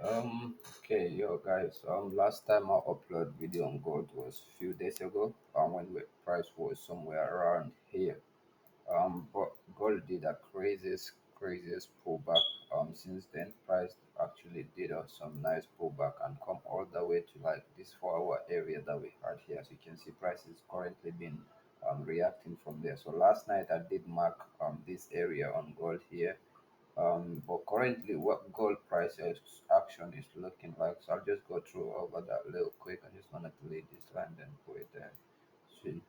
Okay, yo guys. Last time I upload video on gold was few days ago. When the price was somewhere around here. But gold did a craziest pullback. Since then, price actually did some nice pullback and come all the way to like this 4 hour area that we had here. As you can see, price is currently been reacting from there. So last night I did mark this area on gold here, but currently, what gold price action is looking like. So I'll just go through over that real quick. I just wanted to leave this line and put it there. See.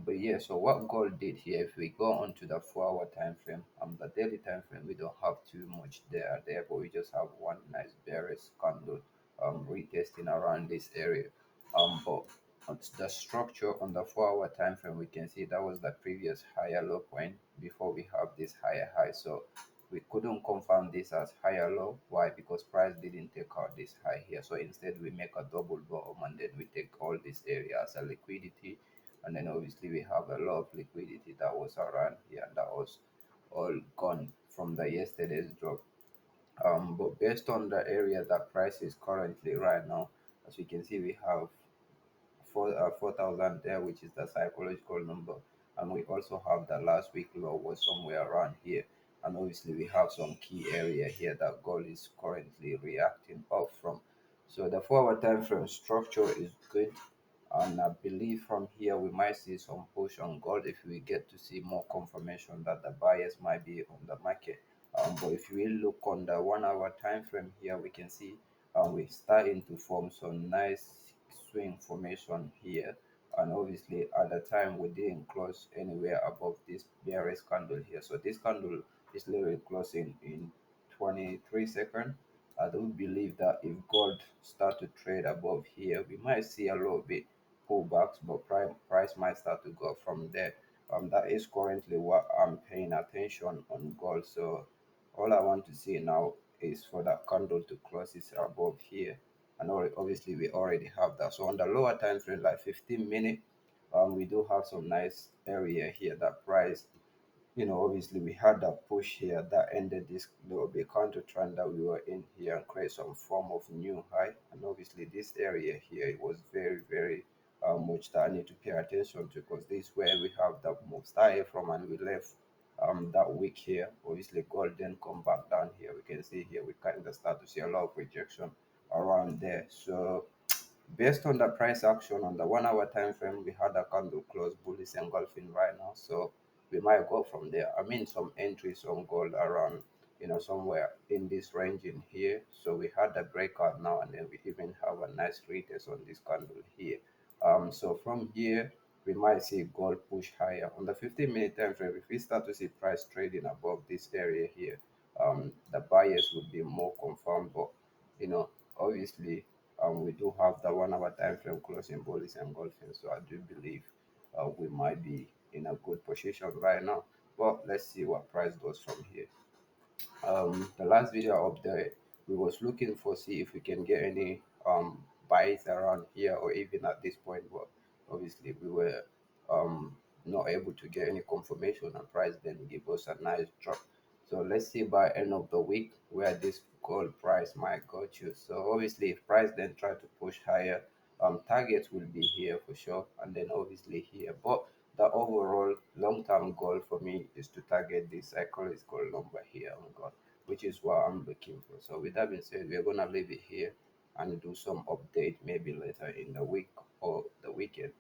But yeah, so what gold did here, if we go onto the 4 hour time frame, the daily time frame, we don't have too much there, but we just have one nice bearish candle retesting around this area. But on the structure on the 4 hour time frame, we can see that was the previous higher low point before we have this higher high. So we couldn't confirm this as higher low. Why? Because price didn't take out this high here. So instead we make a double bottom and then we take all this area as a liquidity, and then obviously we have a lot of liquidity that was around here and that was all gone from the yesterday's drop. But based on the area that price is currently right now, as you can see, we have 4,000 there, which is the psychological number, and we also have the last week low was somewhere around here, and obviously we have some key area here that gold is currently reacting off from. So the 4 hour time frame structure is good, and I believe from here we might see some push on gold if we get to see more confirmation that the buyers might be on the market. But if we look on the 1 hour time frame here, we can see we're starting to form some nice swing formation here. And obviously at the time we didn't close anywhere above this bearish candle here. So this candle is literally closing in 23 seconds. I do believe that if gold start to trade above here, we might see a little bit pullbacks, but price might start to go from there. That is currently what I'm paying attention on gold. So all I want to see now is for that candle to close it above here, and obviously we already have that. So on the lower time frame, like 15 minute, we do have some nice area here that price, obviously we had that push here that ended this little bit counter trend that we were in here and create some form of new high. And obviously this area here, it was very much that I need to pay attention to, because this is where we have the move started from and we left that week here. Obviously gold then come back down here. We can see here we kind of start to see a lot of rejection around there. So based on the price action on the 1 hour time frame, we had a candle close bullish engulfing right now. So we might go from there. I mean, some entries on gold around, somewhere in this range in here. So we had a breakout now, and then we even have a nice retest on this candle here. So from here, we might see gold push higher on the 15-minute time frame. If we start to see price trading above this area here, the buyers would be more confirmed. But obviously, we do have the 1 hour time frame closing bullish engulfing. So I do believe we might be in a good position right now. But let's see what price does from here. The last video up there, we was looking for see if we can get any buys around here or even at this point, but obviously we were um not able to get any confirmation, and price then give us a nice drop. So let's see by end of the week where this gold price might go to. So obviously if price then try to push higher, targets will be here for sure, and then obviously here. But the overall long-term goal for me is to target this psychological number here on God, which is what I'm looking for. So with that being said, we're gonna leave it here and do some update maybe later in the week or the weekend.